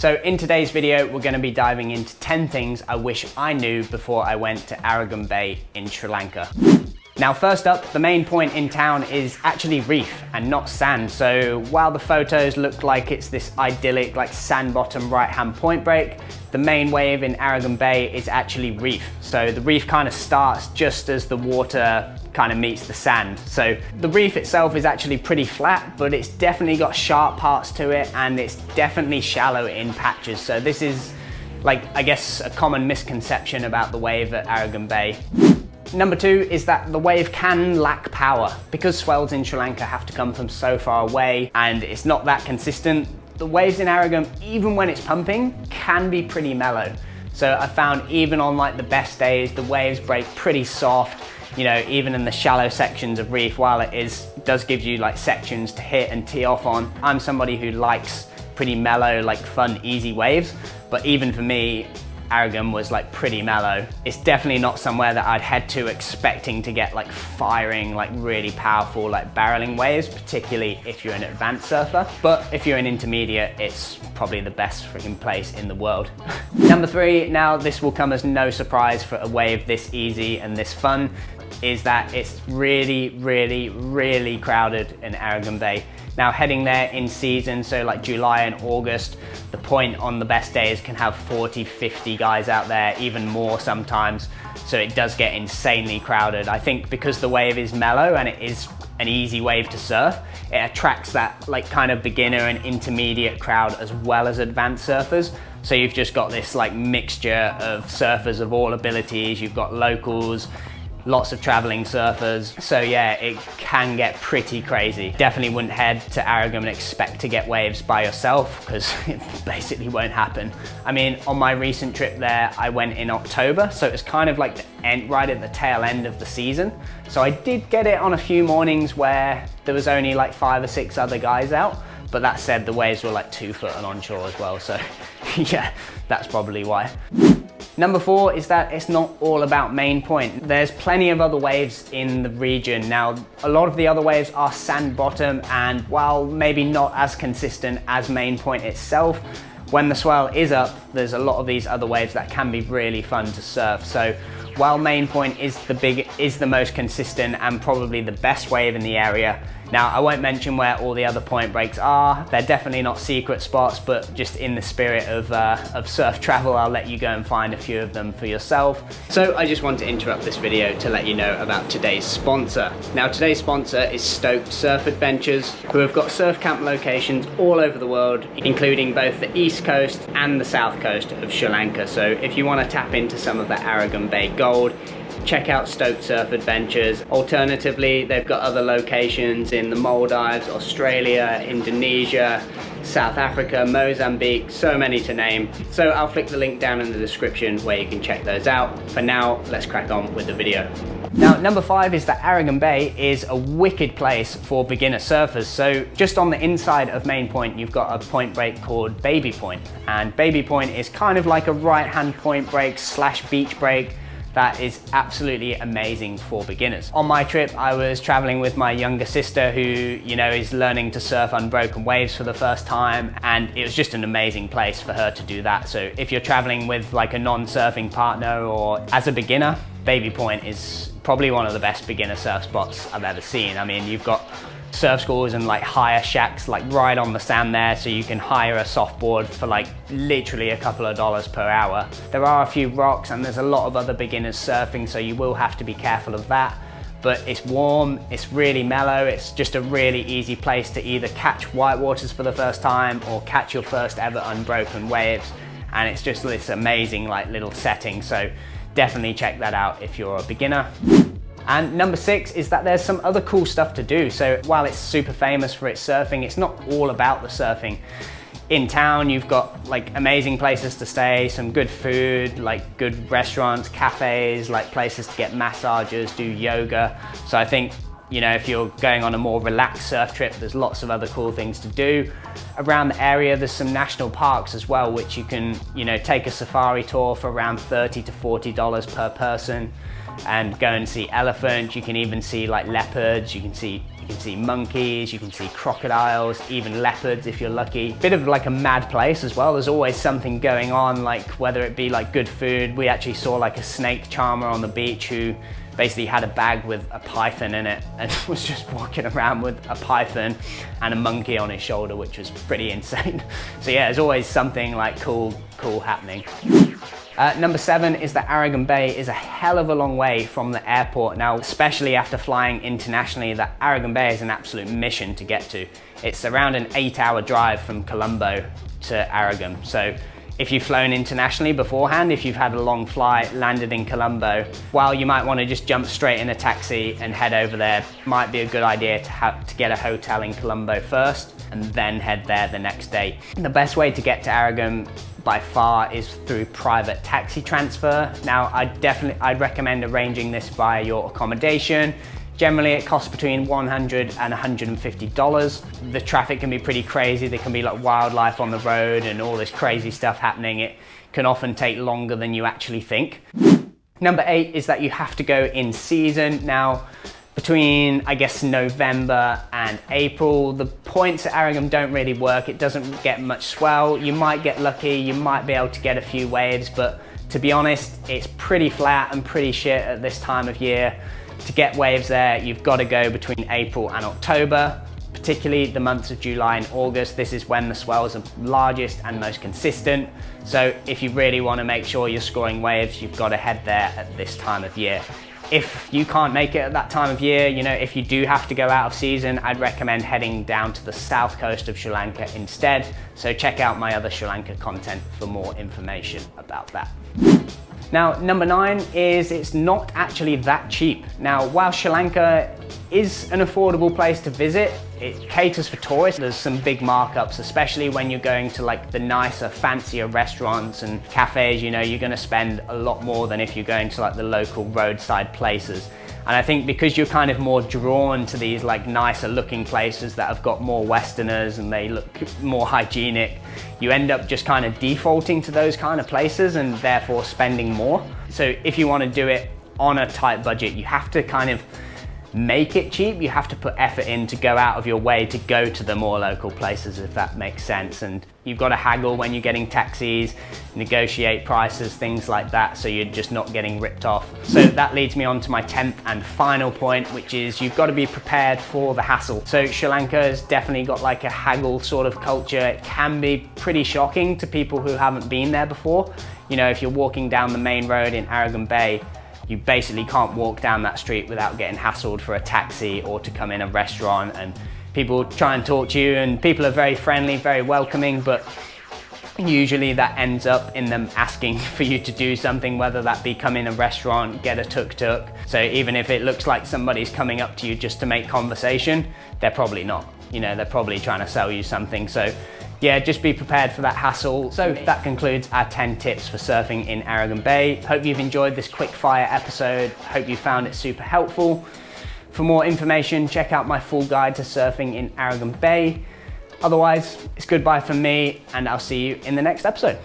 So in today's video, we're going to be diving into 10 things I wish I knew before I went to Arugam Bay in Sri Lanka. Now first up, the main point in town is actually reef and not sand. So while the photos look like it's this idyllic like sand bottom right hand point break, the main wave in Arugam Bay is actually reef. So the reef kind of starts just as the water kind of meets the sand. So the reef itself is actually pretty flat, but it's definitely got sharp parts to it and it's definitely shallow in patches. So this is like, I guess, a common misconception about the wave at Arugam Bay. Number two is that the wave can lack power. Because swells in Sri Lanka have to come from so far away and it's not that consistent, the waves in Arugam, even when it's pumping, can be pretty mellow. So I found even on like the best days, the waves break pretty soft. You know, even in the shallow sections of reef, while it does give you like sections to hit and tee off on. I'm somebody who likes pretty mellow, like fun, easy waves. But even for me, Arugam was like pretty mellow. It's definitely not somewhere that I'd head to expecting to get like firing, like really powerful, like barreling waves, particularly if you're an advanced surfer. But if you're an intermediate, it's probably the best freaking place in the world. Number three, now this will come as no surprise for a wave this easy and this fun, is that it's really, really, really crowded in Arugam Bay. Now heading there in season, so like July and August, the point on the best days can have 40, 50 guys out there, even more sometimes. So it does get insanely crowded. I think because the wave is mellow and it is an easy wave to surf, it attracts that like kind of beginner and intermediate crowd as well as advanced surfers. So you've just got this like mixture of surfers of all abilities. You've got locals, lots of traveling surfers. So yeah, it can get pretty crazy. Definitely wouldn't head to Arugam and expect to get waves by yourself because it basically won't happen. I mean, on my recent trip there, I went in October, so it was kind of like the end, right at the tail end of the season. So I did get it on a few mornings where there was only like 5 or 6 other guys out. But that said, the waves were like 2 foot and onshore as well. So yeah, that's probably why. Number four is that it's not all about main point. There's plenty of other waves in the region. Now, a lot of the other waves are sand bottom, and while maybe not as consistent as main point itself, when the swell is up, there's a lot of these other waves that can be really fun to surf. So while main point is the most consistent and probably the best wave in the area, now I won't mention where all the other point breaks are. They're definitely not secret spots, but just in the spirit of surf travel, I'll let you go and find a few of them for yourself. So I just want to interrupt this video to let you know about today's sponsor. Now today's sponsor is Stoked Surf Adventures, who have got surf camp locations all over the world, including both the east coast and the south coast of Sri Lanka. So if you want to tap into some of the Arugam Bay gold, check out Stoked Surf Adventures. Alternatively, they've got other locations in the Maldives, Australia, Indonesia, South Africa, Mozambique, so many to name. So I'll flick the link down in the description where you can check those out. For now, let's crack on with the video. Now, number five is that Arugam Bay is a wicked place for beginner surfers. So just on the inside of Main Point, you've got a point break called Baby Point. And Baby Point is kind of like a right-hand point break slash beach break that is absolutely amazing for beginners. On my trip, I was traveling with my younger sister who, you know, is learning to surf unbroken waves for the first time, and it was just an amazing place for her to do that. So if you're traveling with like a non-surfing partner or as a beginner, Baby Point is probably one of the best beginner surf spots I've ever seen. I mean, you've got surf schools and like hire shacks like right on the sand there, so you can hire a softboard for like literally a couple of dollars per hour. There are a few rocks and there's a lot of other beginners surfing, so you will have to be careful of that. But it's warm, it's really mellow, it's just a really easy place to either catch whitewaters for the first time or catch your first ever unbroken waves. And it's just this amazing like little setting, so definitely check that out if you're a beginner. And number six is that there's some other cool stuff to do. So while it's super famous for its surfing, it's not all about the surfing. In town, you've got like amazing places to stay, some good food, like good restaurants, cafes, like places to get massages, do yoga. So I think You know, if you're going on a more relaxed surf trip, there's lots of other cool things to do. Around the area, there's some national parks as well, which you can, you know, take a safari tour for around $30 to $40 per person and go and see elephants. You can even see like leopards, you can see monkeys, you can see crocodiles, even leopards if you're lucky. Bit of like a mad place as well. There's always something going on, like whether it be like good food. We actually saw like a snake charmer on the beach who basically had a bag with a python in it and was just walking around with a python and a monkey on his shoulder, which was pretty insane. So yeah, there's always something like cool happening. Number 7 is that Arugam Bay is a hell of a long way from the airport. Now, especially after flying internationally, that Arugam Bay is an absolute mission to get to. It's around an 8-hour drive from Colombo to Arugam. So if you've flown internationally beforehand, if you've had a long flight, landed in Colombo, while you might want to just jump straight in a taxi and head over there, might be a good idea to get a hotel in Colombo first and then head there the next day. The best way to get to Arugam by far is through private taxi transfer. Now, I'd recommend arranging this via your accommodation. Generally, it costs between $100 and $150. The traffic can be pretty crazy. There can be like wildlife on the road and all this crazy stuff happening. It can often take longer than you actually think. Number 8 is that you have to go in season. Now, between, I guess, November and April, the points at Arugam don't really work. It doesn't get much swell. You might get lucky, you might be able to get a few waves, but to be honest, it's pretty flat and pretty shit at this time of year. To get waves there, you've got to go between April and October, particularly the months of July and August. This is when the swells are largest and most consistent. So if you really want to make sure you're scoring waves, you've got to head there at this time of year. If you can't make it at that time of year, you know, if you do have to go out of season, I'd recommend heading down to the south coast of Sri Lanka instead. So check out my other Sri Lanka content for more information about that. Now, number 9 is it's not actually that cheap. Now, while Sri Lanka is an affordable place to visit, it caters for tourists. There's some big markups, especially when you're going to like the nicer, fancier restaurants and cafes. You know, you're gonna spend a lot more than if you're going to like the local roadside places. And I think because you're kind of more drawn to these like nicer looking places that have got more Westerners and they look more hygienic, you end up just kind of defaulting to those kind of places and therefore spending more. So if you want to do it on a tight budget, you have to kind of make it cheap. You have to put effort in to go out of your way to go to the more local places, if that makes sense. And you've got to haggle when you're getting taxis, negotiate prices, things like that, so you're just not getting ripped off. So that leads me on to my 10th and final point, which is you've got to be prepared for the hassle. So Sri Lanka has definitely got like a haggle sort of culture. It can be pretty shocking to people who haven't been there before. You know, if you're walking down the main road in Arugam Bay, you basically can't walk down that street without getting hassled for a taxi or to come in a restaurant, and people try and talk to you, and people are very friendly, very welcoming, but usually that ends up in them asking for you to do something, whether that be come in a restaurant, get a tuk-tuk. So even if it looks like somebody's coming up to you just to make conversation, they're probably not. You know, they're probably trying to sell you something. So yeah, just be prepared for that hassle. So that concludes our 10 tips for surfing in Arugam Bay. Hope you've enjoyed this quick fire episode. Hope you found it super helpful. For more information, check out my full guide to surfing in Arugam Bay. Otherwise, it's goodbye from me, and I'll see you in the next episode.